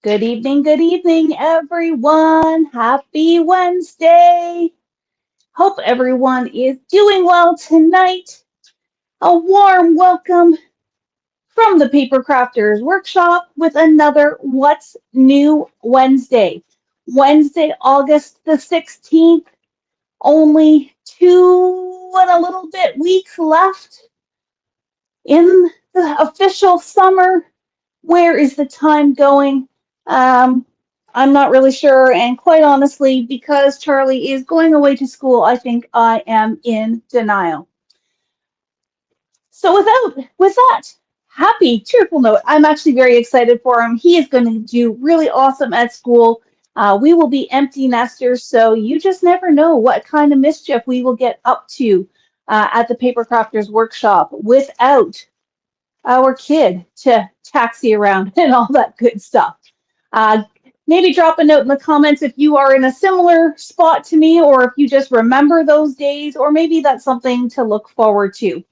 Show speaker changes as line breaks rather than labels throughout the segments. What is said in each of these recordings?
Good evening, everyone. Happy Wednesday. Hope everyone is doing well tonight. A warm welcome from the Paper Crafters Workshop with another What's New Wednesday. Wednesday, August the 16th. Only 2 and a little bit weeks left in the official summer. Where is the time going? Um, I'm not really sure, and quite honestly, because Charlie is going away to school, I think I am in denial. So with that happy, cheerful note, I'm actually very excited for him. He is going to do really awesome at school. We will be empty nesters, so you just never know what kind of mischief we will get up to at the Paper Crafters Workshop without our kid to taxi around and all that good stuff. Uh, Maybe drop a note in the comments if you are in a similar spot to me, or if you just remember those days, or maybe that's something to look forward to.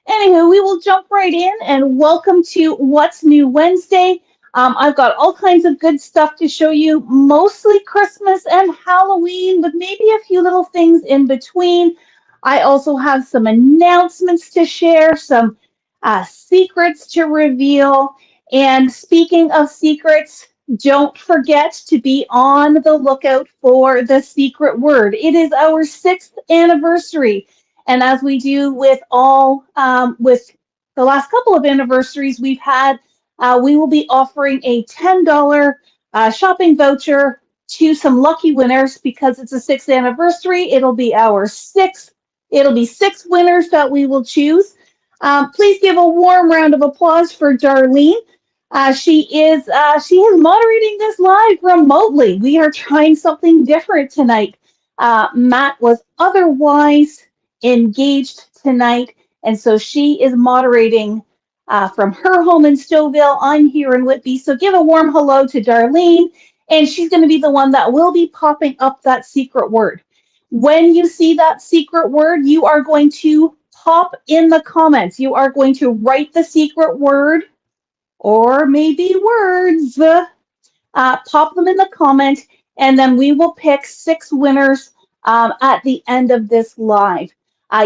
Anywho, we will jump right in and welcome to What's New Wednesday. I've got all kinds of good stuff to show you, mostly Christmas and Halloween, with maybe a few little things in between. I also have some announcements to share, some secrets to reveal. And speaking of secrets, don't forget to be on the lookout for the secret word. It is our 6th anniversary. And as we do with with the last couple of anniversaries we've had, we will be offering a $10 shopping voucher to some lucky winners because it's a 6th anniversary. It'll be our 6th. It'll be 6 winners that we will choose. Please give a warm round of applause for Darlene. She is moderating this live remotely. We are trying something different tonight. Matt was otherwise engaged tonight, and so she is moderating from her home in Stouffville. I'm here in Whitby, so give a warm hello to Darlene, and she's going to be the one that will be popping up that secret word. When you see that secret word, you are going to pop in the comments. You are going to write the secret word or maybe words, pop them in the comment, and then we will pick 6 winners at the end of this live.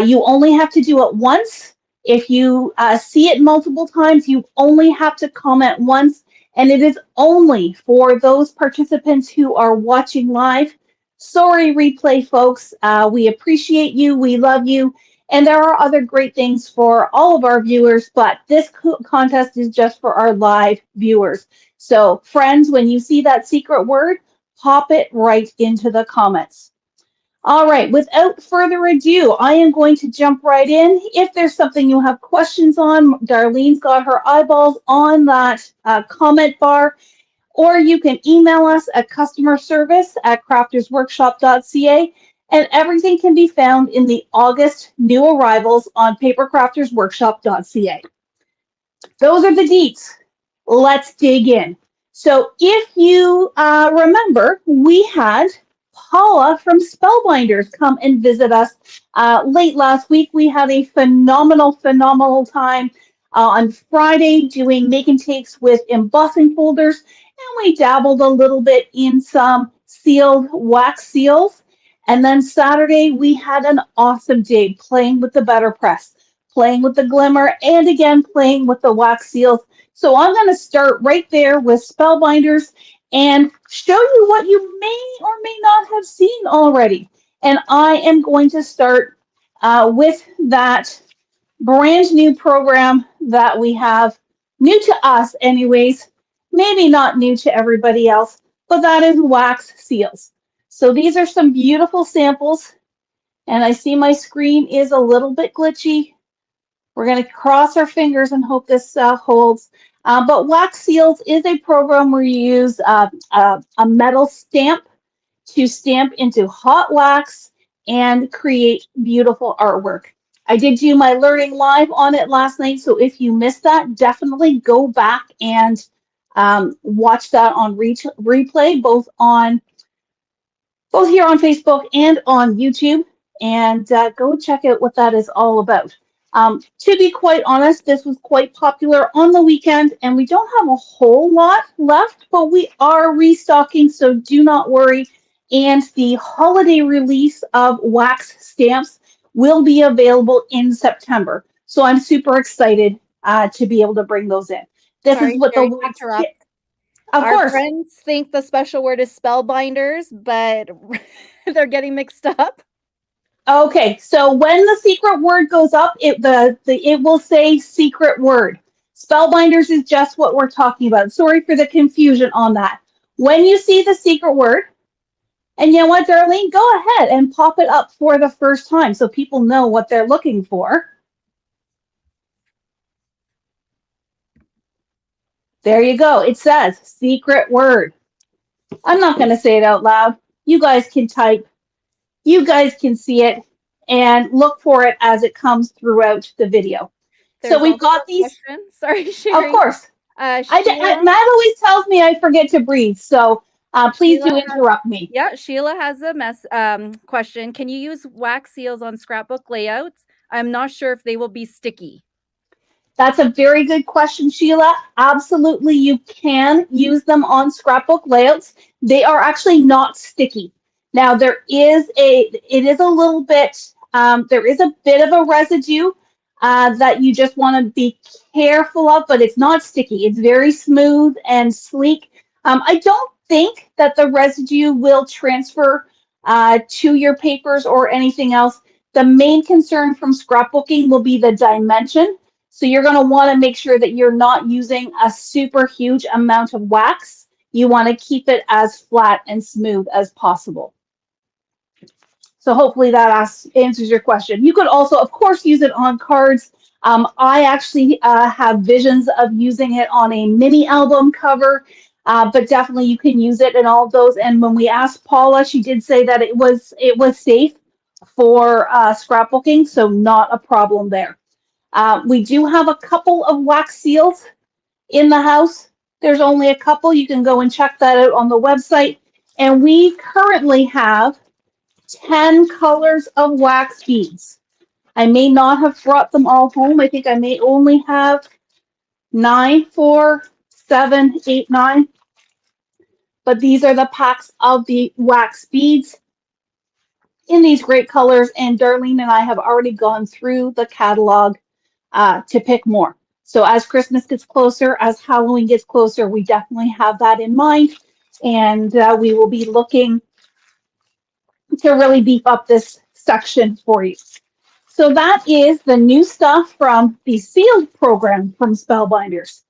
You only have to do it once. If you see it multiple times, you only have to comment once, and it is only for those participants who are watching live. Sorry, replay folks. We appreciate you. We love you. And there are other great things for all of our viewers, but this contest is just for our live viewers. So friends, when you see that secret word, pop it right into the comments. All right, without further ado, I am going to jump right in. If there's something you have questions on, Darlene's got her eyeballs on that comment bar, or you can email us at customerservice@craftersworkshop.ca, and everything can be found in the August new arrivals on papercraftersworkshop.ca. Those are the deets. Let's dig in. So if you remember, we had Paula from Spellbinders come and visit us late last week. We had a phenomenal time on Friday doing make and takes with embossing folders, and we dabbled a little bit in some sealed wax seals. And then Saturday, we had an awesome day playing with the Better Press, playing with the glimmer, and again, playing with the wax seals. So I'm going to start right there with Spellbinders and show you what you may or may not have seen already. And I am going to start with that brand new program that we have, new to us anyways, maybe not new to everybody else, but that is wax seals. So these are some beautiful samples, and I see my screen is a little bit glitchy. We're going to cross our fingers and hope this holds. But wax seals is a program where you use a metal stamp to stamp into hot wax and create beautiful artwork. I did do my learning live on it last night, so if you missed that, definitely go back and watch that on replay, both here on Facebook and on YouTube, and go check out what that is all about. To be quite honest, this was quite popular on the weekend, and we don't have a whole lot left, but we are restocking, so do not worry. And the holiday release of wax stamps will be available in September. So I'm super excited to be able to bring those in. This is
Sorry,
what the
Sherry, to
wax
interrupt.
kit. Of
Our
course.
friends think the special word is spellbinders, but they're getting mixed up.
Okay, so when the secret word goes up, it will say secret word. Spellbinders is just what we're talking about. Sorry for the confusion on that. When you see the secret word, and you know what, Darlene, go ahead and pop it up for the first time so people know what they're looking for. There you go. It says secret word. I'm not going to say it out loud. You guys can type. You guys can see it and look for it as it comes throughout the video. So
There's
we've
also
got
a
these.
question. Sorry,
Of
Sherry.
course.
Sheila,
Matt always tells me I forget to breathe, so please do
Sheila
interrupt me.
Yeah, Sheila has a question. Can you use wax seals on scrapbook layouts? I'm not sure if they will be sticky.
That's a very good question, Sheila. Absolutely, you can use them on scrapbook layouts. They are actually not sticky. Now, it is a little bit, there is a bit of a residue that you just want to be careful of, but it's not sticky. It's very smooth and sleek. I don't think that the residue will transfer to your papers or anything else. The main concern from scrapbooking will be the dimension. So you're going to want to make sure that you're not using a super huge amount of wax. You want to keep it as flat and smooth as possible. So hopefully that answers your question. You could also, of course, use it on cards. I actually have visions of using it on a mini album cover, but definitely you can use it in all of those. And when we asked Paula, she did say that it was safe for scrapbooking, so not a problem there. We do have a couple of wax seals in the house. There's only a couple. You can go and check that out on the website. And we currently have 10 colors of wax beads. I may not have brought them all home. I think I may only have 9, 4, 7, 8, 9. But these are the packs of the wax beads in these great colors. And Darlene and I have already gone through the catalog to pick more. So as Christmas gets closer, as Halloween gets closer, we definitely have that in mind. And we will be looking to really beef up this section for you. So that is the new stuff from the sealed program from Spellbinders.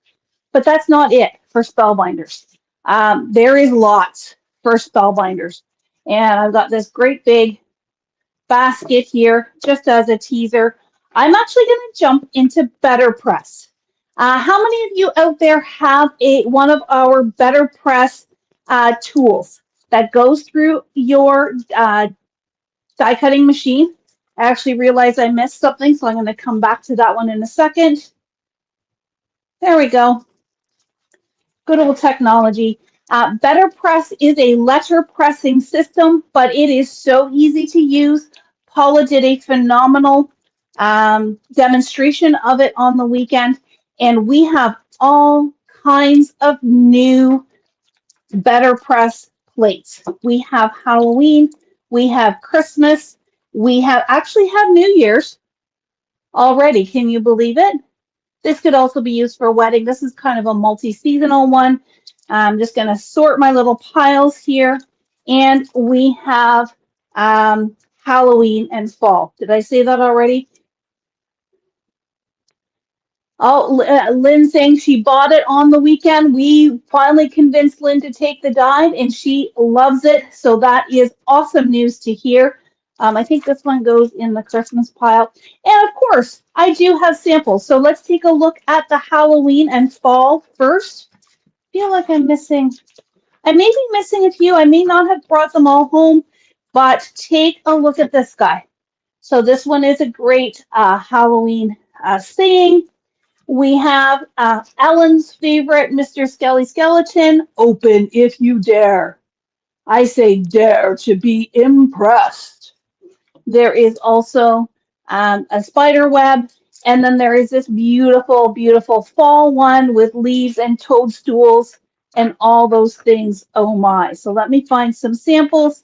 But that's not it for Spellbinders. There is lots for Spellbinders. And I've got this great big basket here just as a teaser. I'm actually going to jump into Better Press. How many of you out there have one of our Better Press tools that goes through your die cutting machine? I actually realized I missed something, so I'm going to come back to that one in a second. There we go. Good old technology. Better Press is a letter pressing system, but it is so easy to use. Paula did a phenomenal demonstration of it on the weekend, and we have all kinds of new Better Press plates. We have Halloween, we have Christmas, we have actually have New Year's already. Can you believe it? This could also be used for a wedding. This is kind of a multi-seasonal one. I'm just going to sort my little piles here. And we have Halloween and fall. Did I say that already? Oh, Lynn saying she bought it on the weekend. We finally convinced Lynn to take the dive, and she loves it. So that is awesome news to hear. I think this one goes in the Christmas pile. And of course, I do have samples. So let's take a look at the Halloween and fall first. I feel like I'm missing, I may be missing a few. I may not have brought them all home, but take a look at this guy. So this one is a great Halloween saying. We have Ellen's favorite, Mr. Skelly Skeleton, open if you dare. I say dare to be impressed. There is also a spider web, And then there is this beautiful, beautiful fall one with leaves and toadstools and all those things. Oh my. So let me find some samples.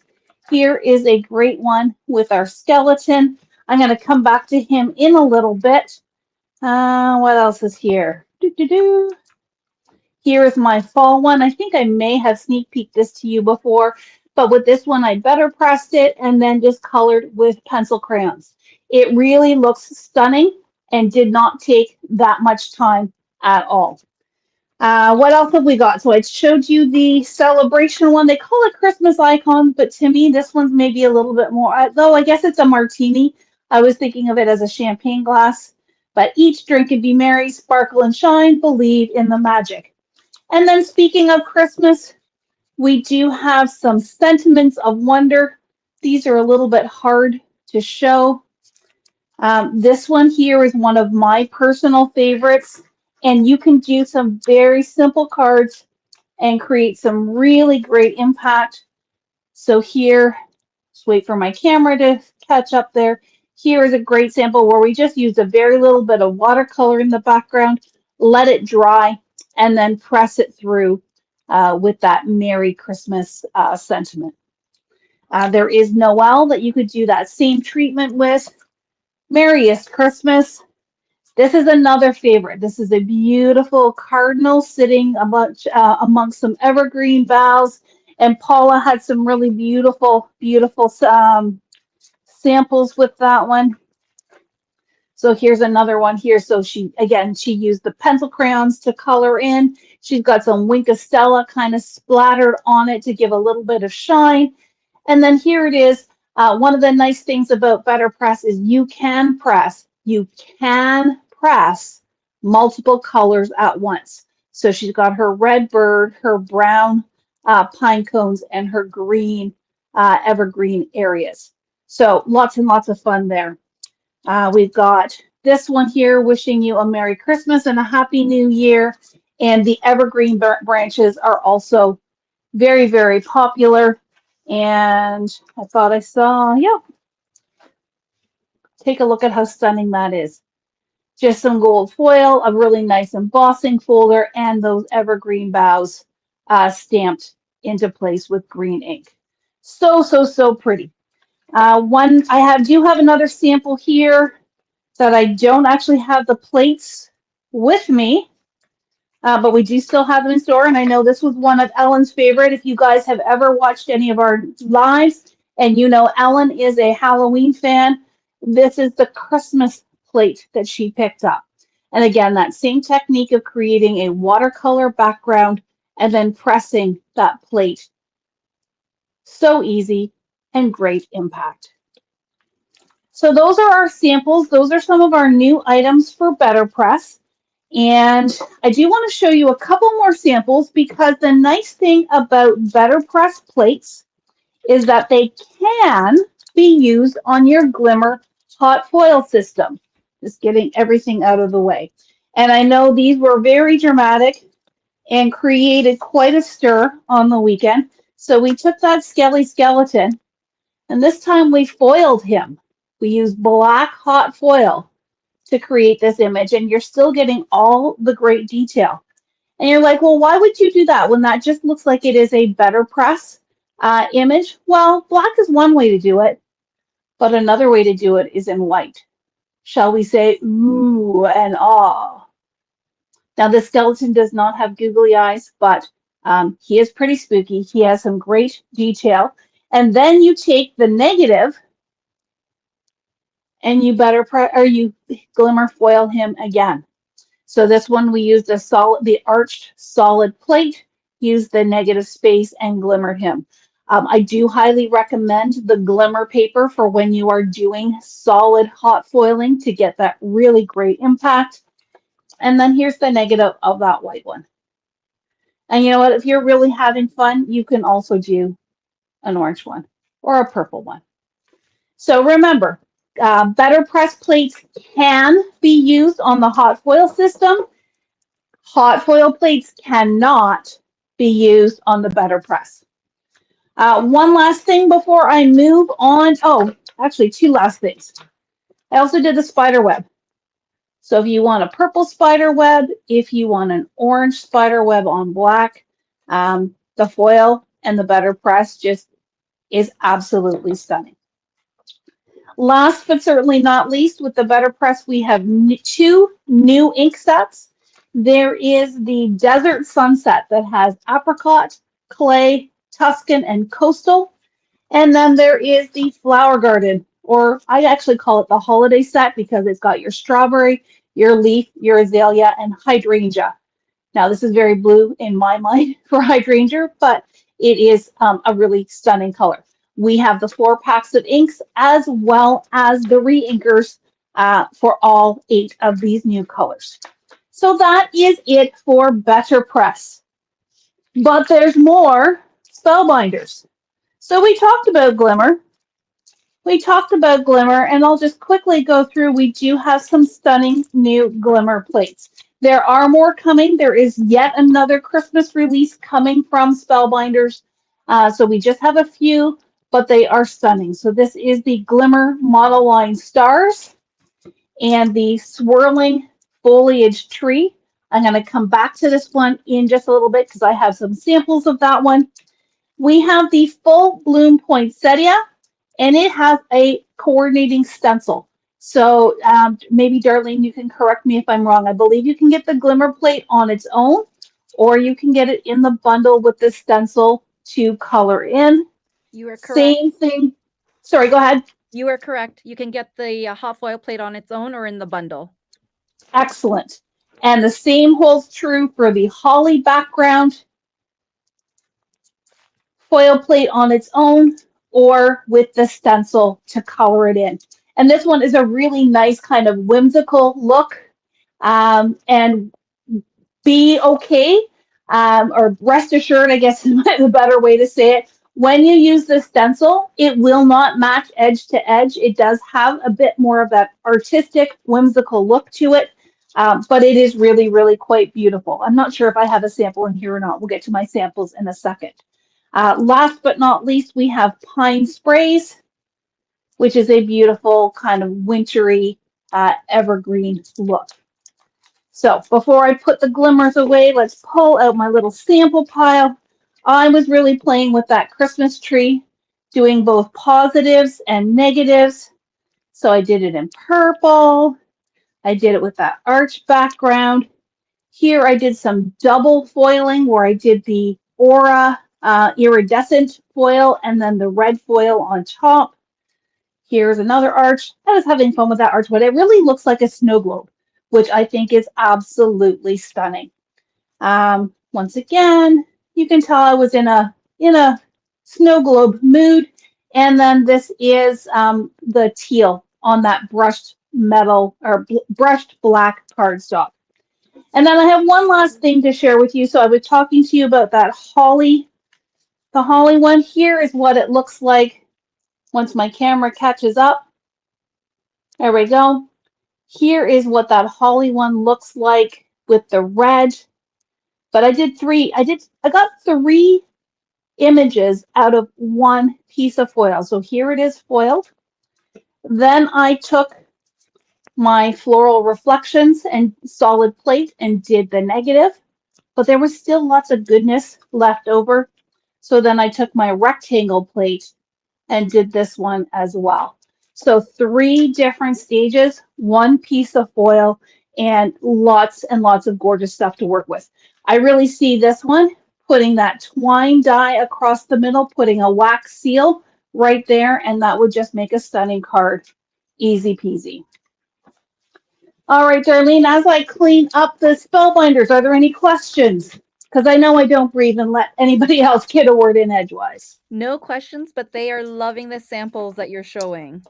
Here is a great one with our skeleton. I'm going to come back to him in a little bit. What else is here? Doo-doo-doo. Here is my fall one. I think I may have sneak peeked this to you before, but with this one, I better pressed it and then just colored with pencil crayons. It really looks stunning and did not take that much time at all. What else have we got? So I showed you the celebration one. They call it Christmas icon, but to me, this one's maybe a little bit more, though I guess it's a martini. I was thinking of it as a champagne glass. But each drink can be merry, sparkle, and shine. Believe in the magic. And then speaking of Christmas, we do have some sentiments of wonder. These are a little bit hard to show. This one here is one of my personal favorites, and you can do some very simple cards and create some really great impact. So here, just wait for my camera to catch up there. Here is a great sample where we just use a very little bit of watercolor in the background, let it dry, and then press it through with that Merry Christmas sentiment. There is Noel that you could do that same treatment with. Merriest Christmas. This is another favorite. This is a beautiful cardinal sitting amongst some evergreen boughs. And Paula had some really beautiful, beautiful samples with that one. So here's another one here. So she used the pencil crayons to color in. She's got some Wink of Stella kind of splattered on it to give a little bit of shine. And then here it is. One of the nice things about BetterPress is you can press multiple colors at once. So she's got her red bird, her brown pine cones, and her green evergreen areas. So lots and lots of fun there. We've got this one here, wishing you a Merry Christmas and a Happy New Year. And the evergreen branches are also very, very popular. And I thought I saw, yep. Take a look at how stunning that is. Just some gold foil, a really nice embossing folder, and those evergreen boughs stamped into place with green ink. So, so, so pretty. Do have another sample here that I don't actually have the plates with me, but we do still have them in store. And I know this was one of Ellen's favorite. If you guys have ever watched any of our lives and you know Ellen is a Halloween fan, this is the Christmas plate that she picked up. And again, that same technique of creating a watercolor background and then pressing that plate. So easy and great impact. So those are our samples. Those are some of our new items for BetterPress. And I do want to show you a couple more samples because the nice thing about BetterPress plates is that they can be used on your Glimmer hot foil system. Just getting everything out of the way. And I know these were very dramatic and created quite a stir on the weekend. So we took that Skelly skeleton and this time we foiled him. We used black hot foil to create this image, and you're still getting all the great detail. And you're like, well, why would you do that when that just looks like it is a BetterPress image? Well, black is one way to do it, but another way to do it is in white. Shall we say ooh and ah? Now, the skeleton does not have googly eyes, but he is pretty spooky. He has some great detail. And then you take the negative and you Glimmer foil him again. So this one we used the arched solid plate, used the negative space and glimmered him. I do highly recommend the Glimmer paper for when you are doing solid hot foiling to get that really great impact. And then here's the negative of that white one. And you know what? If you're really having fun, you can also do an orange one or a purple one. So remember, BetterPress plates can be used on the hot foil system. Hot foil plates cannot be used on the BetterPress. One last thing before I move on. Oh, actually, two last things. I also did the spider web. So if you want a purple spider web, if you want an orange spider web on black, the foil and the Better Press just is absolutely stunning. Last but certainly not least, with the Better Press, we have two new ink sets. There is the Desert Sunset that has apricot, clay, Tuscan, and coastal. And then there is the Flower Garden, or I actually call it the holiday set because it's got your strawberry, your leaf, your azalea, and hydrangea. Now, this is very blue in my mind for hydrangea, but it is a really stunning color. We have the 4 packs of inks as well as the re-inkers for all 8 of these new colors. So that is it for Better Press. But there's more Spellbinders. So we talked about Glimmer. And I'll just quickly go through. We do have some stunning new Glimmer plates. There are more coming. There is yet another Christmas release coming from Spellbinders. So we just have a few, but they are stunning. So this is the Glimmer Model Line Stars and the Swirling Foliage Tree. I'm going to come back to this one in just a little bit because I have some samples of that one. We have the Full Bloom Poinsettia, and it has a coordinating stencil. So maybe, Darlene, you can correct me if I'm wrong. I believe you can get the Glimmer plate on its own, or you can get it in the bundle with the stencil to color in.
You are correct.
Same thing. Sorry, go ahead.
You are correct. You can get the hot foil plate on its own or in the bundle.
Excellent. And the same holds true for the holly background foil plate on its own or with the stencil to color it in. And this one is a really nice kind of whimsical look. And be okay, or rest assured, I guess is the better way to say it. When you use the stencil, it will not match edge to edge. It does have a bit more of that artistic, whimsical look to it, but it is really, really quite beautiful. I'm not sure if I have a sample in here or not. We'll get to my samples in a second. Last but not least, we have Pine Sprays, which is a beautiful kind of wintry evergreen look. So before I put the glimmers away, let's pull out my little sample pile. I was really playing with that Christmas tree, doing both positives and negatives. So I did it in purple. I did it with that arch background. Here I did some double foiling where I did the Aura iridescent foil and then the red foil on top. Here's another arch. I was having fun with that arch, but it really looks like a snow globe, which I think is absolutely stunning. Once again, you can tell I was in a snow globe mood. And then this is the teal on that brushed metal or brushed black cardstock. And then I have one last thing to share with you. So I was talking to you about that holly. The holly one here is what it looks like once my camera catches up. There we go. Here is what that holly one looks like with the red. But I got 3 images out of 1 piece of foil. So here it is foiled. Then I took my Floral Reflections and solid plate and did the negative, but there was still lots of goodness left over. So then I took my rectangle plate and did this one as well. So 3 different stages, 1 piece of foil, and lots of gorgeous stuff to work with. I really see this one putting that twine die across the middle, putting a wax seal right there, and that would just make a stunning card. Easy peasy. All right, Darlene, as I clean up the Spellbinders, are there any questions? Because I know I don't breathe and let anybody else get a word in edgewise.
No questions, but they are loving the samples that you're showing.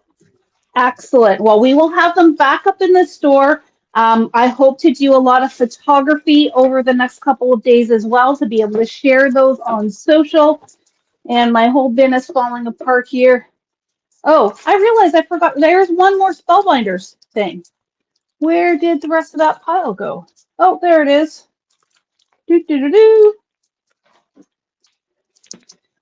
Excellent. Well, we will have them back up in the store. I hope to do a lot of photography over the next couple of days as well to be able to share those on social. And my whole bin is falling apart here. Oh, I realized I forgot. There's one more Spellbinders thing. Where did the rest of that pile go? Oh, there it is.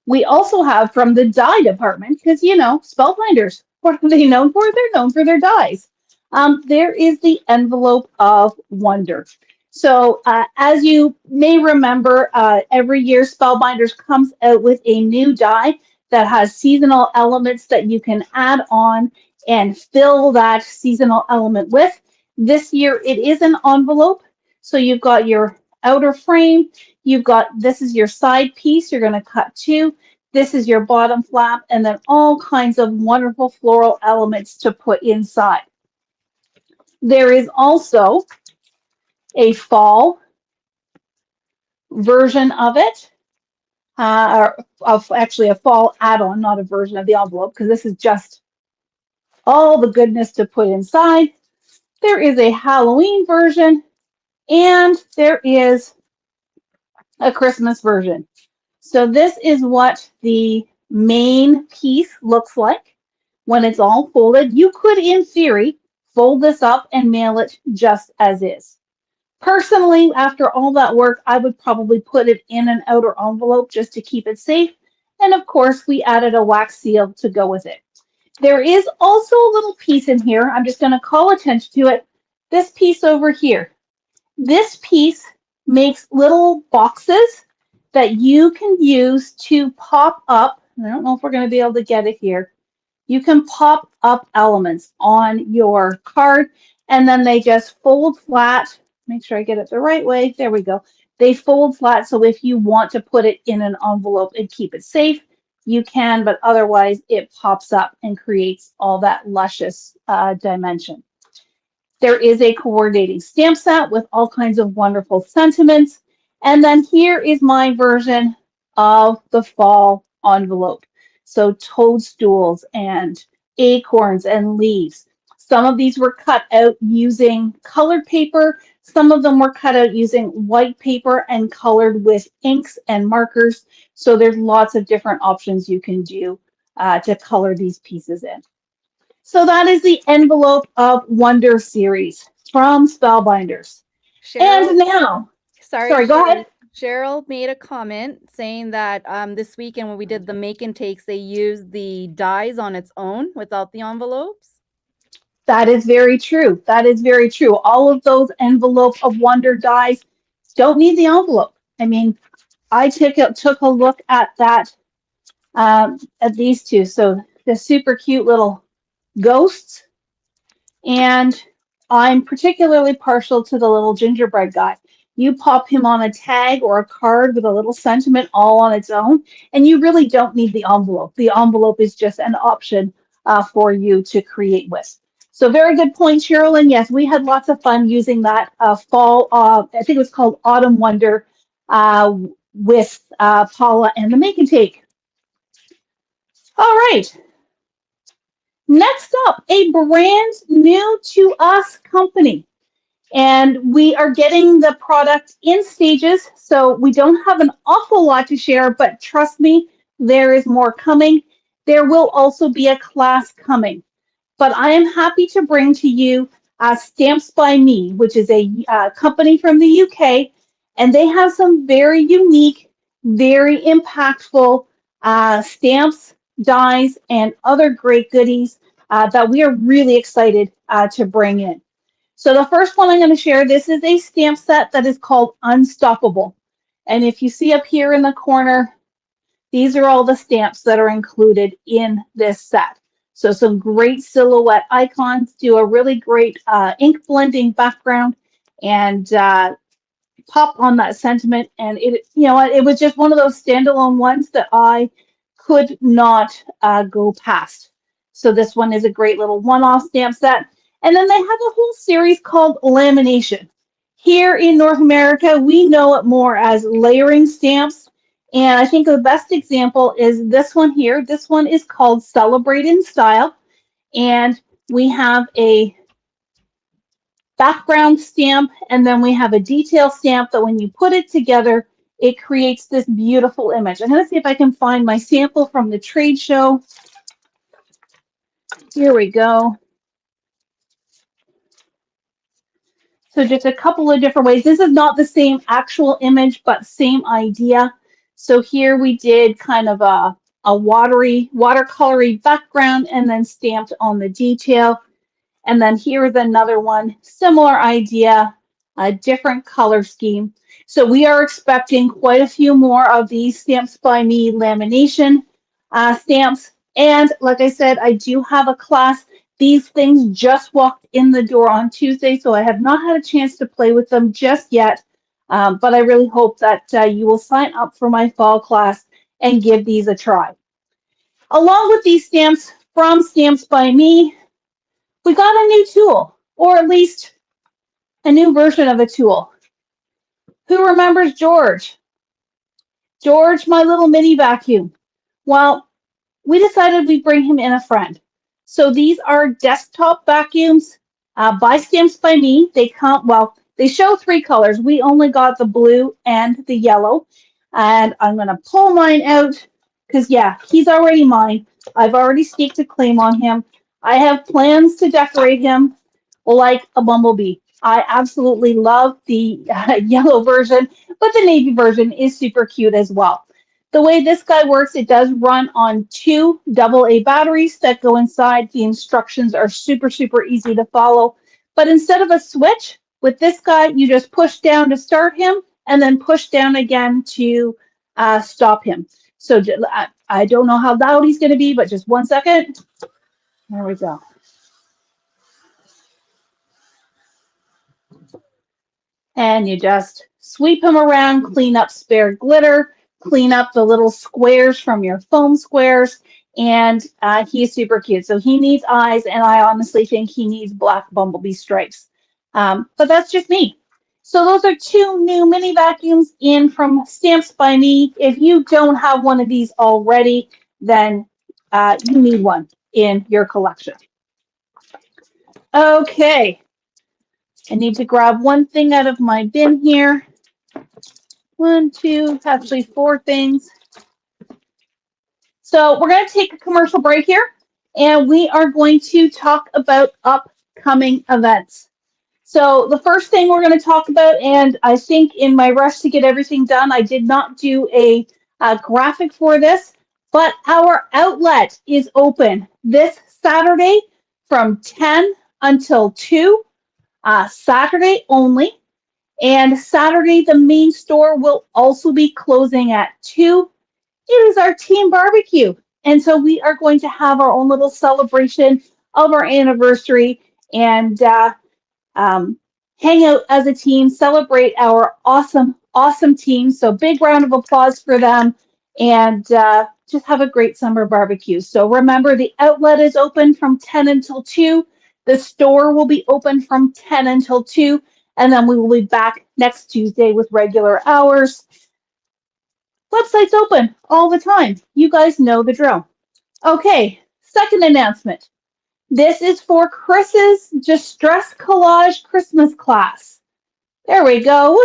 We also have from the dye department, because, you know, Spellbinders, what are they known for? They're known for their dyes. there is the envelope of wonder. So as you may remember, every year Spellbinders comes out with a new die that has seasonal elements that you can add on and fill that seasonal element with. This year it is an envelope. So you've got your outer frame, you've got, this is your side piece, you're going to cut two. This is your bottom flap, and then all kinds of wonderful floral elements to put inside. There is also a fall version of it, or actually a fall add-on, not a version of the envelope, because this is just all the goodness to put inside. There is a Halloween version, and there is a Christmas version. So this is what the main piece looks like when it's all folded. You could, in theory, fold this up and mail it just as is. Personally, after all that work, I would probably put it in an outer envelope just to keep it safe. And of course, we added a wax seal to go with it. There is also a little piece in here. I'm just going to call attention to it. This piece over here. This piece makes little boxes that you can use to pop up. I don't know if we're going to be able to get it here. You can pop up elements on your card, and then they just fold flat. Make sure I get it the right way. There we go. They fold flat, so if you want to put it in an envelope and keep it safe, you can, but otherwise it pops up and creates all that luscious dimension. There is a coordinating stamp set with all kinds of wonderful sentiments. And then here is my version of the fall envelope. So toadstools and acorns and leaves. Some of these were cut out using colored paper. Some of them were cut out using white paper and colored with inks and markers. So there's lots of different options you can do to color these pieces in. So that is the Envelope of Wonder series from Spellbinders.
Cheryl,
And now, sorry, go ahead.
Cheryl made a comment saying that this weekend when we did the make and takes, they used the dies on its own without the envelopes.
That is very true. That is very true. All of those Envelope of Wonder dies don't need the envelope. I mean, I took a look at that, at these two. So the super cute little ghosts, and I'm particularly partial to the little gingerbread guy. You pop him on a tag or a card with a little sentiment all on its own, and you really don't need the envelope. The envelope is just an option for you to create with. So very good point, Cheryl. And yes, we had lots of fun using that fall, I think it was called Autumn Wonder, with Paula and the Make and Take. All right. Next up, a brand new to us company. And we are getting the product in stages, so we don't have an awful lot to share, but trust me, there is more coming. There will also be a class coming. But I am happy to bring to you Stamps by Me, which is a company from the UK, and they have some very unique, very impactful stamps, dies, and other great goodies that we are really excited to bring in. So the first one I'm going to share, this is a stamp set that is called Unstoppable. And if you see up here in the corner, these are all the stamps that are included in this set. So some great silhouette icons, do a really great ink blending background, and pop on that sentiment. And it, you know, it was just one of those standalone ones that I could not go past. So this one is a great little one-off stamp set. And then they have a whole series called Lamination. Here in North America, we know it more as layering stamps. And I think the best example is this one here. This one is called Celebrate in Style. And we have a background stamp, and then we have a detail stamp that when you put it together, it creates this beautiful image. I'm going to see if I can find my sample from the trade show. Here we go. So just a couple of different ways. This is not the same actual image, but same idea. So here we did kind of a watercolory background and then stamped on the detail. And then here's another one, similar idea, a different color scheme. So we are expecting quite a few more of these Stamps by Me lamination stamps. And like I said, I do have a class. These things just walked in the door on Tuesday, so I have not had a chance to play with them just yet. But I really hope that you will sign up for my fall class and give these a try. Along with these stamps from Stamps by Me, we got a new tool, or at least a new version of a tool. Who remembers George? George, my little mini vacuum. Well, we decided we'd bring him in a friend. So these are desktop vacuums by Stamps by Me. They come, well, they show 3 colors. We only got the blue and the yellow. And I'm going to pull mine out because, yeah, he's already mine. I've already staked a claim on him. I have plans to decorate him like a bumblebee. I absolutely love the yellow version, but the navy version is super cute as well. The way this guy works, it does run on 2 AA batteries that go inside. The instructions are super, super easy to follow. But instead of a switch, with this guy, you just push down to start him and then push down again to stop him. So I don't know how loud he's going to be, but just 1 second. There we go. And you just sweep him around, clean up spare glitter, clean up the little squares from your foam squares, and he's super cute. So he needs eyes, and I honestly think he needs black bumblebee stripes. But that's just me. So those are 2 new mini vacuums in from Stamps by Me. If you don't have one of these already, then you need one in your collection. Okay. I need to grab one thing out of my bin here. 1, 2, actually 4 things. So we're going to take a commercial break here, and we are going to talk about upcoming events. So the first thing we're going to talk about, and I think in my rush to get everything done, I did not do a graphic for this, but our outlet is open this Saturday from 10 until 2, Saturday only. And Saturday, the main store will also be closing at 2. It is our team barbecue. And so we are going to have our own little celebration of our anniversary and hang out as a team, celebrate our awesome, awesome team. So big round of applause for them and just have a great summer barbecue. So remember, the outlet is open from 10 until 2. The store will be open from 10 until 2. And then we will be back next Tuesday with regular hours. Website's open all the time. You guys know the drill. Okay, second announcement. This is for Chris's Distress Collage Christmas class. There we go.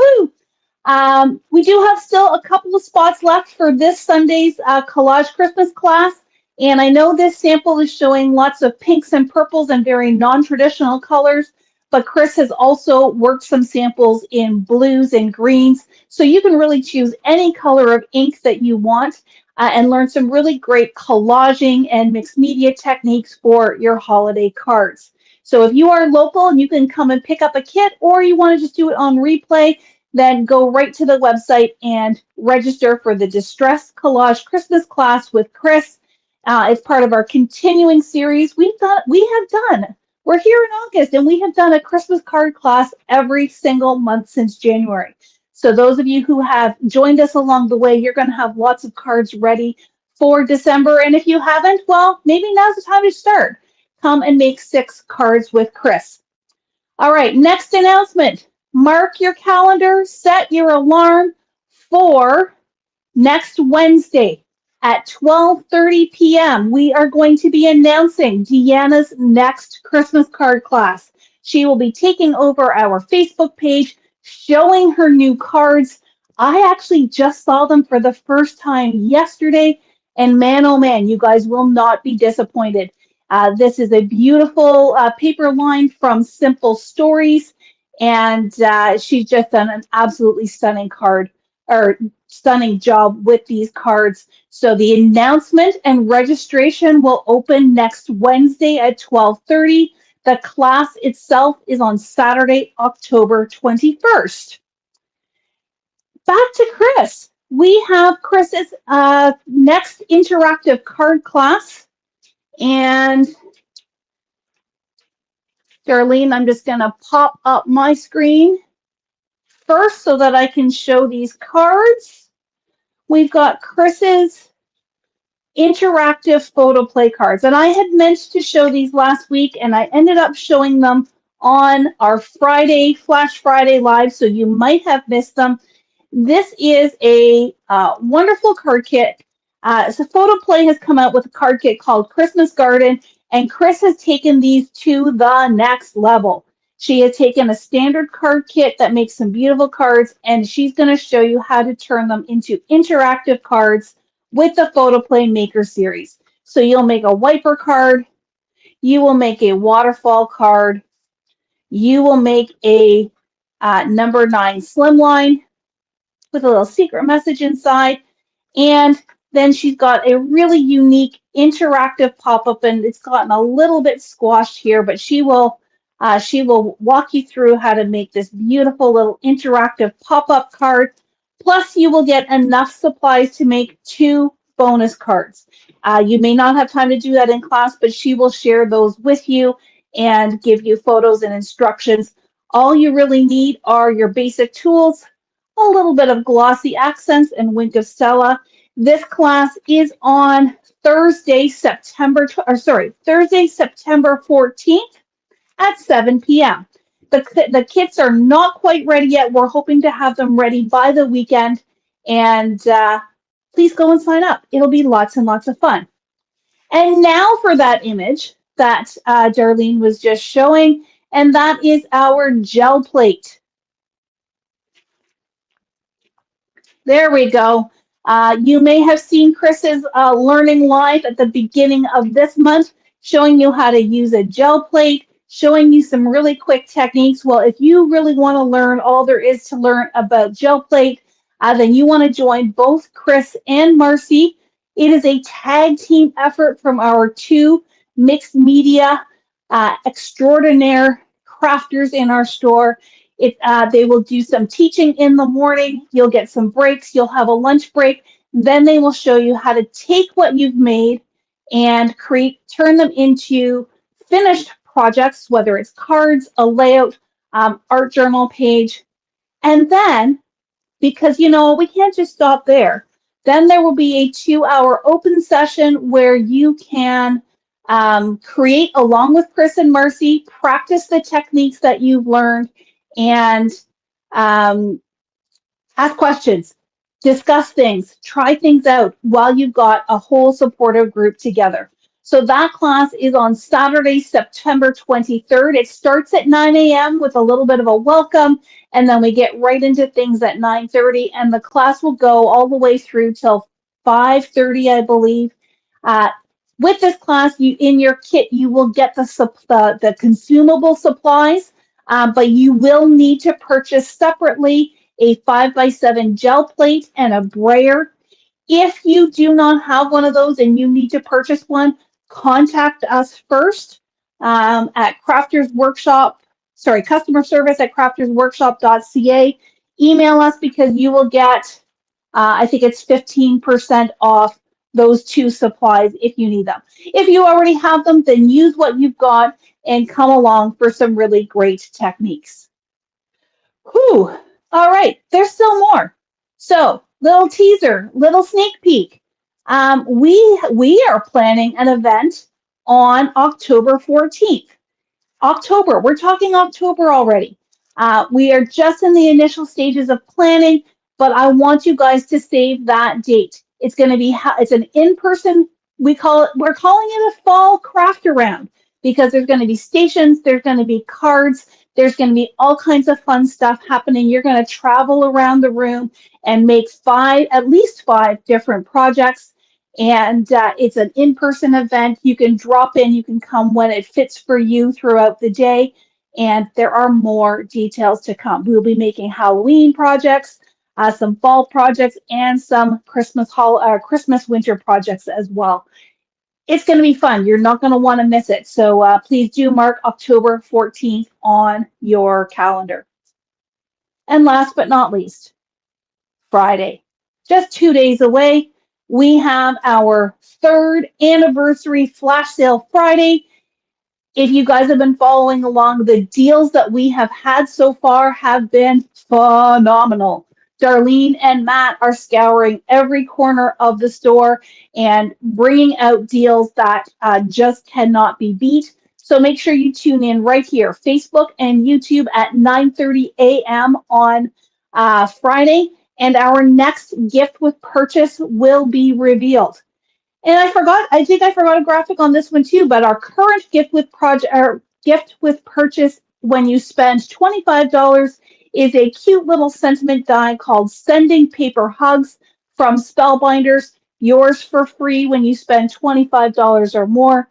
Woohoo! We do have still a couple of spots left for this Sunday's Collage Christmas class. And I know this sample is showing lots of pinks and purples and very non-traditional colors. But Chris has also worked some samples in blues and greens. So you can really choose any color of ink that you want and learn some really great collaging and mixed media techniques for your holiday cards. So if you are local and you can come and pick up a kit, or you want to just do it on replay, then go right to the website and register for the Distress Collage Christmas class with Chris. It's part of our continuing series. We're here in August, and we have done a Christmas card class every single month since January. So those of you who have joined us along the way, you're going to have lots of cards ready for December. And if you haven't, well, maybe now's the time to start. Come and make 6 cards with Chris. All right, next announcement. Mark your calendar, set your alarm for next Wednesday. At 12:30 p.m., we are going to be announcing Deanna's next Christmas card class. She will be taking over our Facebook page, showing her new cards. I actually just saw them for the first time yesterday, and man, oh man, you guys will not be disappointed. This is a beautiful paper line from Simple Stories, and she's just done an absolutely stunning job with these cards. So the announcement and registration will open next Wednesday at 12:30. The class itself is on Saturday, October 21st. Back to Chris. We have Chris's next interactive card class. And Darlene, I'm just going to pop up my screen first so that I can show these cards. We've got Chris's interactive photo play cards. And I had meant to show these last week, and I ended up showing them on our Friday, Flash Friday live, so you might have missed them. This is a wonderful card kit. So Photo Play has come out with a card kit called Christmas Garden, and Chris has taken these to the next level. She has taken a standard card kit that makes some beautiful cards, and she's going to show you how to turn them into interactive cards with the Photo Play Maker Series. So you'll make a wiper card, you will make a waterfall card, you will make a number 9 slimline with a little secret message inside, and then she's got a really unique interactive pop-up, and it's gotten a little bit squashed here, but she will walk you through how to make this beautiful little interactive pop-up card. Plus, you will get enough supplies to make 2 bonus cards. You may not have time to do that in class, but she will share those with you and give you photos and instructions. All you really need are your basic tools, a little bit of glossy accents, and Wink of Stella. This class is on Thursday, September 14th at 7 p.m. The kits are not quite ready yet. We're hoping to have them ready by the weekend, and please go and sign up. It'll be lots and lots of fun. And now for that image that Darlene was just showing, and that is our gel plate. There we go. You may have seen Chris's Learning Live at the beginning of this month, showing you how to use a gel plate, showing you some really quick techniques. Well, if you really want to learn all there is to learn about gel plate, then you want to join both Chris and Marcy. It is a tag team effort from our 2 mixed media extraordinaire crafters in our store. They will do some teaching in the morning. You'll get some breaks. You'll have a lunch break. Then they will show you how to take what you've made and turn them into finished projects, whether it's cards, a layout, art journal page. And then, because, we can't just stop there, then there will be a 2-hour open session where you can create along with Chris and Marcy, practice the techniques that you've learned, and ask questions, discuss things, try things out while you've got a whole supportive group together. So that class is on Saturday, September 23rd. It starts at 9 a.m. with a little bit of a welcome, and then we get right into things at 9:30, and the class will go all the way through till 5:30, I believe. With this class, in your kit, you will get the consumable supplies, but you will need to purchase separately a 5x7 gel plate and a brayer. If you do not have one of those and you need to purchase one, contact us first at customer service at craftersworkshop.ca. Email us because you will get, I think it's 15% off those 2 supplies if you need them. If you already have them, then use what you've got and come along for some really great techniques. Whew. All right, there's still more. So, little teaser, little sneak peek. We are planning an event on October 14th. October, we're talking October already. We are just in the initial stages of planning, but I want you guys to save that date. It's going to be, it's an in-person, we're calling it a fall craft around, because there's going to be stations, there's going to be cards, there's going to be all kinds of fun stuff happening. You're going to travel around the room and make at least 5 different projects. And it's an in-person event. You can drop in, you can come when it fits for you throughout the day. And there are more details to come. We'll be making Halloween projects, some fall projects, and some Christmas winter projects as well. It's going to be fun. You're not going to want to miss it. So please do mark October 14th on your calendar. And last but not least, Friday, just 2 days away, we have our 3rd anniversary flash sale Friday. If you guys have been following along, the deals that we have had so far have been phenomenal. Darlene and Matt are scouring every corner of the store and bringing out deals that just cannot be beat. So make sure you tune in right here, Facebook and YouTube at 9:30 a.m. on Friday. And our next gift with purchase will be revealed. And I think I forgot a graphic on this one too, but our current gift with purchase when you spend $25 is a cute little sentiment die called Sending Paper Hugs from Spellbinders, yours for free when you spend $25 or more.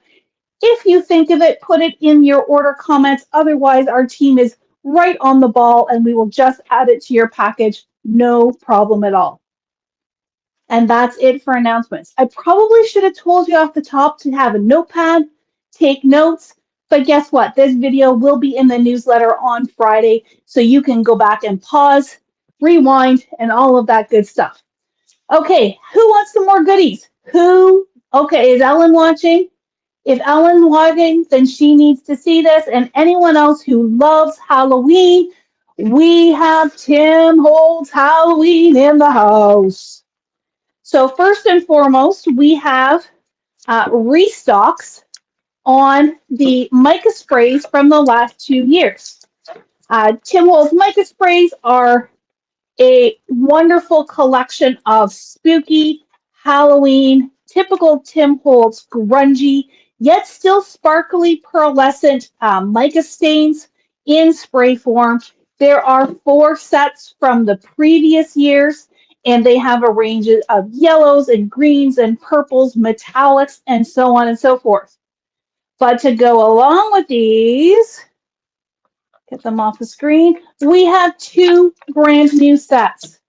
If you think of it, put it in your order comments. Otherwise, our team is right on the ball and we will just add it to your package. No problem at all. And that's it for announcements. I probably should have told you off the top to have a notepad, take notes, but guess what? This video will be in the newsletter on Friday, so you can go back and pause, rewind, and all of that good stuff. Okay, who wants some more goodies? Okay, is Ellen watching? If Ellen's watching, then she needs to see this, and anyone else who loves Halloween, we have Tim Holtz Halloween in the house. So first and foremost, we have restocks on the mica sprays from the last 2 years. Tim Holtz mica sprays are a wonderful collection of spooky, Halloween, typical Tim Holtz, grungy, yet still sparkly, pearlescent mica stains in spray form. There are 4 sets from the previous years, and they have a range of yellows and greens and purples, metallics, and so on and so forth. But to go along with these, get them off the screen, we have 2 brand new sets.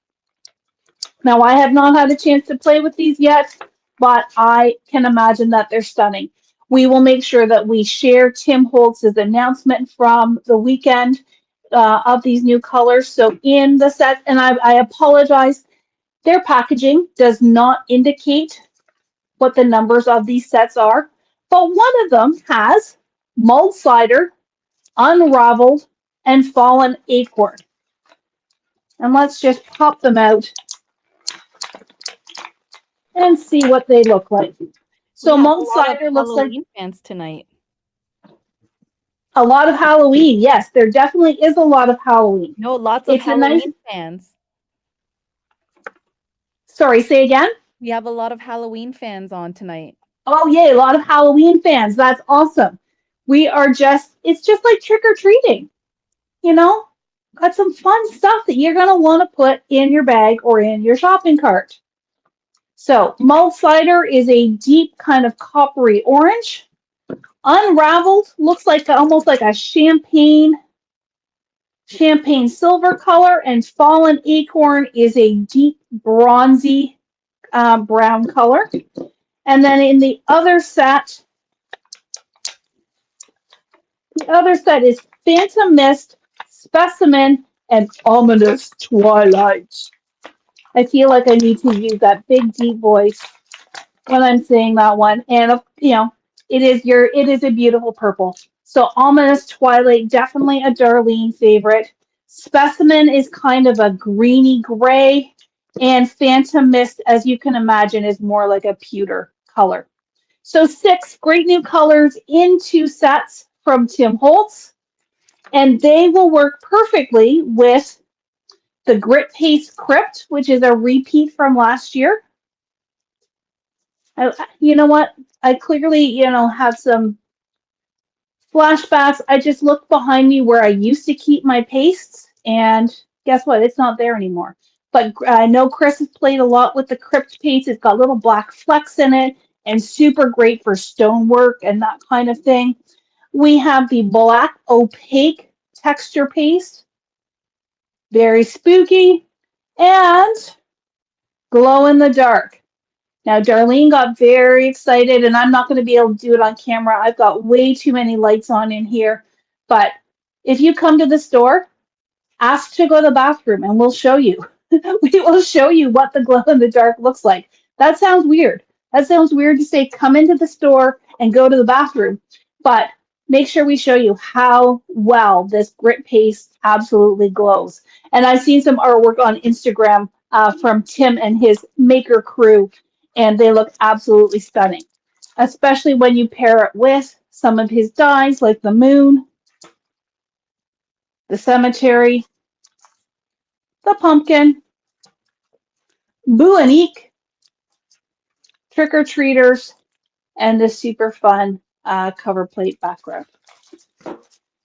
Now, I have not had a chance to play with these yet, but I can imagine that they're stunning. We will make sure that we share Tim Holtz's announcement from the weekend of these new colors. So in the set, and I apologize, their packaging does not indicate what the numbers of these sets are, but one of them has Mulled Cider, Unraveled, and Fallen Acorn. And let's just pop them out and see what they look like. So Mulled Cider looks like
Halloween fans tonight.
A lot of Halloween. Yes, there definitely is a lot of Halloween.
No, lots of Halloween fans.
Sorry, say again?
We have a lot of Halloween fans on tonight.
Oh, yay, a lot of Halloween fans. That's awesome. It's just like trick-or-treating, you know? Got some fun stuff that you're going to want to put in your bag or in your shopping cart. So, Mulled Cider is a deep kind of coppery orange. Unraveled looks like almost like a champagne silver color, and Fallen Acorn is a deep bronzy brown color. And then in the other set is Phantom Mist, Specimen, and Ominous Twilight. I feel like I need to use that big deep voice when I'm saying that one. And it is a beautiful purple. So Ominous Twilight, definitely a Darlene favorite. Specimen is kind of a greeny gray, and Phantom Mist, as you can imagine, is more like a pewter color. So 6 great new colors in 2 sets from Tim Holtz, and they will work perfectly with the Grit Paste Crypt, which is a repeat from last year. You know what? I clearly, have some flashbacks. I just looked behind me where I used to keep my pastes, and guess what? It's not there anymore. But I know Chris has played a lot with the Crypt paste. It's got little black flecks in it and super great for stonework and that kind of thing. We have the Black Opaque Texture Paste. Very spooky and glow in the dark. Now, Darlene got very excited, and I'm not going to be able to do it on camera. I've got way too many lights on in here. But if you come to the store, ask to go to the bathroom, and we'll show you. We will show you what the glow in the dark looks like. That sounds weird. That sounds weird to say come into the store and go to the bathroom. But make sure we show you how well this grit paste absolutely glows. And I've seen some artwork on Instagram from Tim and his maker crew, and they look absolutely stunning, especially when you pair it with some of his dyes like the moon, the cemetery, the pumpkin, Boo and Eek, Trick or Treaters, and this super fun cover plate background.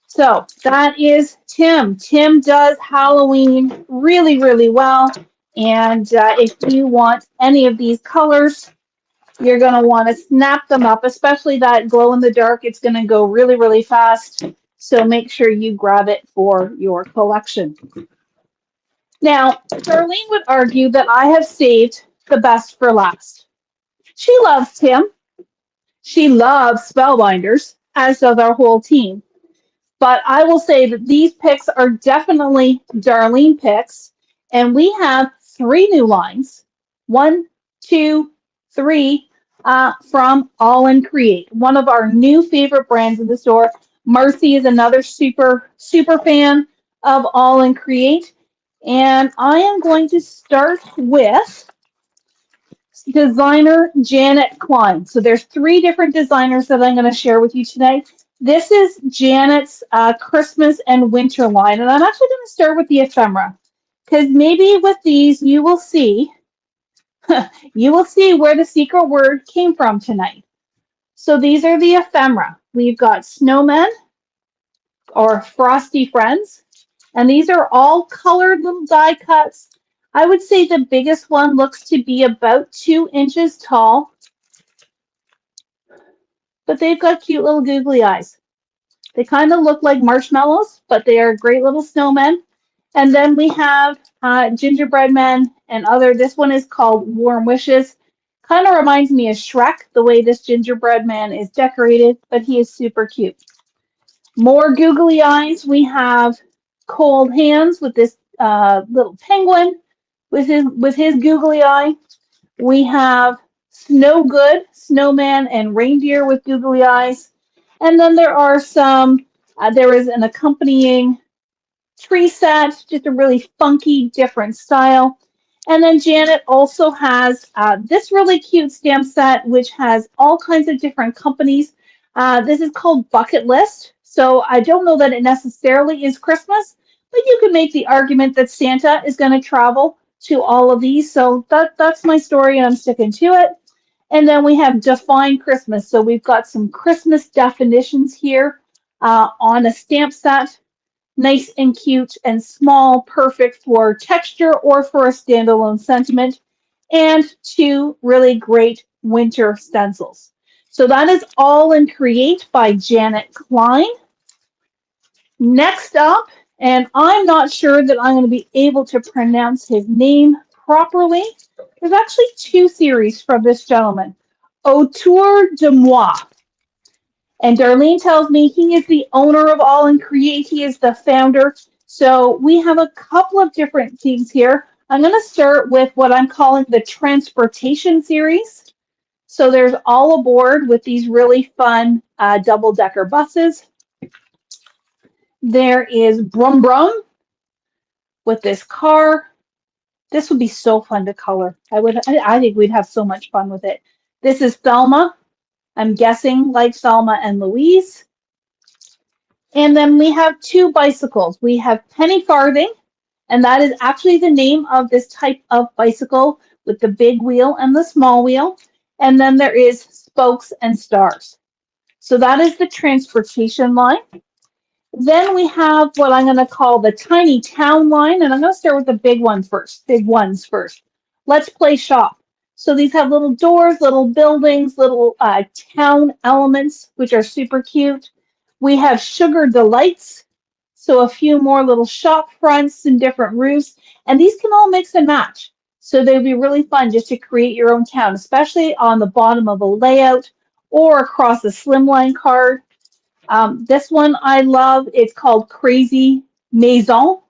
So that is Tim. Tim does Halloween really, really well. And if you want any of these colors, you're going to want to snap them up, especially that glow in the dark. It's going to go really, really fast. So make sure you grab it for your collection. Now, Darlene would argue that I have saved the best for last. She loves Tim. She loves Spellbinders, as does our whole team. But I will say that these picks are definitely Darlene picks. And we have 3 new lines. 1, 2, 3 from All in Create, one of our new favorite brands in the store. Marcy is another super fan of All in Create. And I am going to start with designer Janet Klein. So there's 3 different designers that I'm going to share with you today. This is Janet's Christmas and winter line. And I'm actually going to start with the ephemera, because maybe with these you will see where the secret word came from tonight. So these are the ephemera. We've got snowmen or frosty friends. And these are all colored little die cuts. I would say the biggest one looks to be about 2 inches tall. But they've got cute little googly eyes. They kind of look like marshmallows, but they are great little snowmen. And then we have gingerbread men and other. This one is called Warm Wishes. Kind of reminds me of Shrek, the way this gingerbread man is decorated, but he is super cute. More googly eyes. We have Cold Hands with this little penguin with his googly eye. We have Snow Good, snowman and reindeer with googly eyes. And then there are some, there is an accompanying tree set, just a really funky, different style. And then Janet also has this really cute stamp set, which has all kinds of different companies. This is called Bucket List. So I don't know that it necessarily is Christmas, but you can make the argument that Santa is going to travel to all of these. So that's my story, and I'm sticking to it. And then we have Define Christmas. So we've got some Christmas definitions here on a stamp set. Nice and cute and small, perfect for texture or for a standalone sentiment. And 2 really great winter stencils. So that is All in Create by Janet Klein. Next up, and I'm not sure that I'm going to be able to pronounce his name properly. There's actually 2 series from this gentleman, Autour de Moi. And Darlene tells me he is the owner of All in Create. He is the founder. So we have a couple of different things here. I'm going to start with what I'm calling the Transportation series. So there's All Aboard with these really fun double-decker buses. There is Brum Brum with this car. This would be so fun to color. I think we'd have so much fun with it. This is Thelma. I'm guessing like Thelma and Louise. And then we have 2 bicycles. We have Penny Farthing, and that is actually the name of this type of bicycle with the big wheel and the small wheel. And then there is Spokes and Stars. So that is the transportation line. Then we have what I'm going to call the Tiny Town line, and I'm going to start with the big ones first. Let's Play Shop. So these have little doors, little buildings, little town elements, which are super cute. We have Sugar Delights, so a few more little shop fronts and different roofs, and these can all mix and match. So they'd be really fun just to create your own town, especially on the bottom of a layout or across a slimline card. This one I love. It's called Crazy Maison.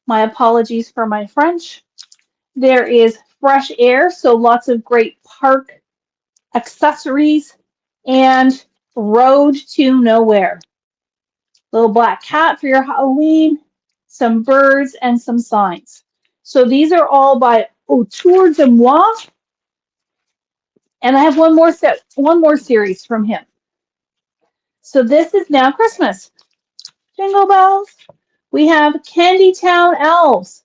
My apologies for my French. There is Fresh Air, so lots of great park accessories, and Road to Nowhere. Little black cat for your Halloween, some birds, and some signs. So these are all by Autour de Moi. And I have one more series from him. So this is now Christmas. Jingle bells. We have Candy Town Elves.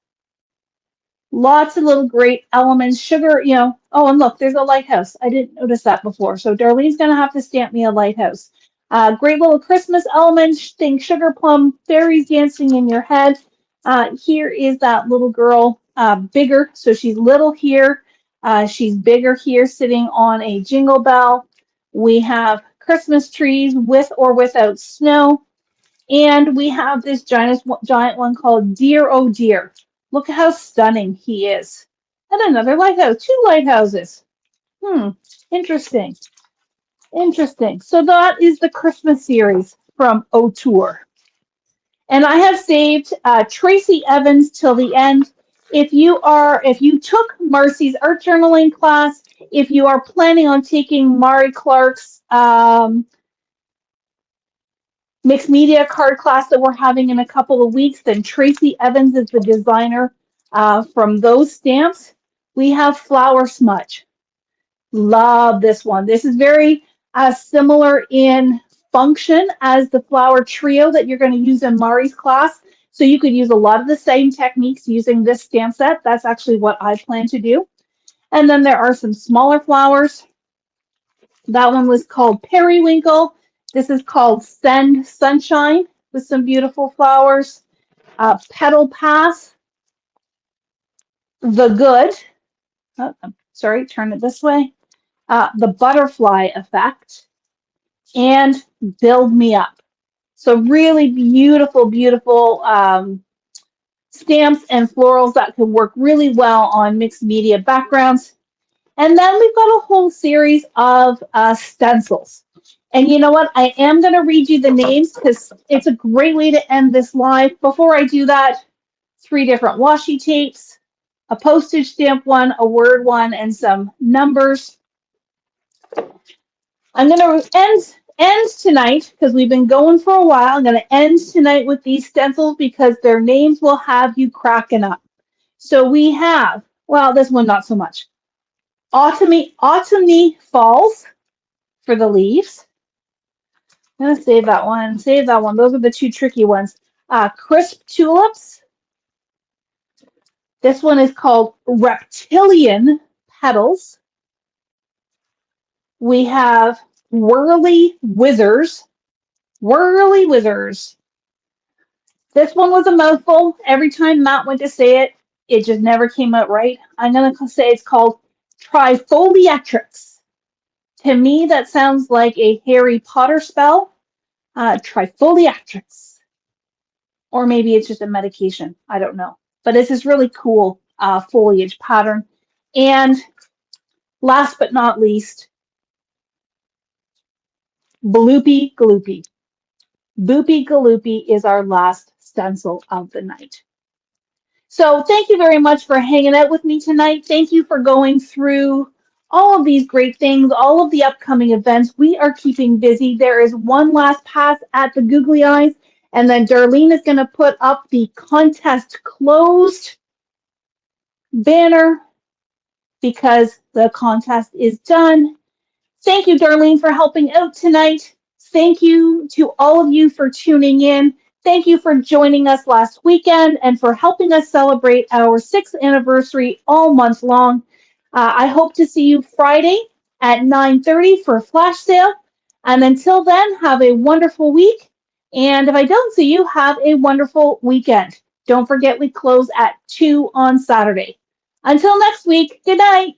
Lots of little great elements. Sugar, oh, and look, there's a lighthouse. I didn't notice that before. So Darlene's going to have to stamp me a lighthouse. Great little Christmas elements. Think sugar plum, fairies dancing in your head. Here is that little girl, bigger. So she's little here. She's bigger here, sitting on a jingle bell. We have Christmas trees with or without snow. And we have this giant one called Dear Oh Dear. Look at how stunning he is. And another lighthouse, 2 lighthouses. Interesting. Interesting. So that is the Christmas series from Autour. And I have saved Tracy Evans till the end. If you took Marcy's art journaling class, if you are planning on taking Mari Clark's mixed media card class that we're having in a couple of weeks, then Tracy Evans is the designer from those stamps. We have Flower Smudge. Love this one. This is very similar in function as the flower trio that you're going to use in Mari's class. So you could use a lot of the same techniques using this stamp set. That's actually what I plan to do. And then there are some smaller flowers. That one was called Periwinkle. This is called Send Sunshine with some beautiful flowers. Petal Path. The Good. Oh, sorry, turn it this way. The Butterfly Effect. And Build Me Up. So really beautiful, beautiful stamps and florals that can work really well on mixed media backgrounds. And then we've got a whole series of stencils. And you know what? I am going to read you the names because it's a great way to end this live. Before I do that, 3 different washi tapes, a postage stamp one, a word one, and some numbers. I'm going to end tonight because we've been going for a while. I'm going to end tonight with these stencils because their names will have you cracking up. So we have, well, this one not so much. Autumny Falls for the leaves. I'm going to save that one. Save that one. Those are the 2 tricky ones. Crisp Tulips. This one is called Reptilian Petals. We have Whirly Withers. Whirly Withers. This one was a mouthful. Every time Matt went to say it, it just never came out right. I'm going to say it's called Trifoliatrix. To me, that sounds like a Harry Potter spell. Trifoliatrix. Or maybe it's just a medication. I don't know. But it's this really cool foliage pattern. And last but not least, Bloopy Gloopy. Boopy Galoopy is our last stencil of the night. So thank you very much for hanging out with me tonight. Thank you for going through all of these great things, all of the upcoming events. We are keeping busy. There is one last pass at the Googly Eyes, and then Darlene is going to put up the contest closed banner because the contest is done. Thank you, Darlene, for helping out tonight. Thank you to all of you for tuning in. Thank you for joining us last weekend and for helping us celebrate our 6th anniversary all month long. I hope to see you Friday at 9:30 for a flash sale. And until then, have a wonderful week. And if I don't see you, have a wonderful weekend. Don't forget we close at 2 on Saturday. Until next week, good night.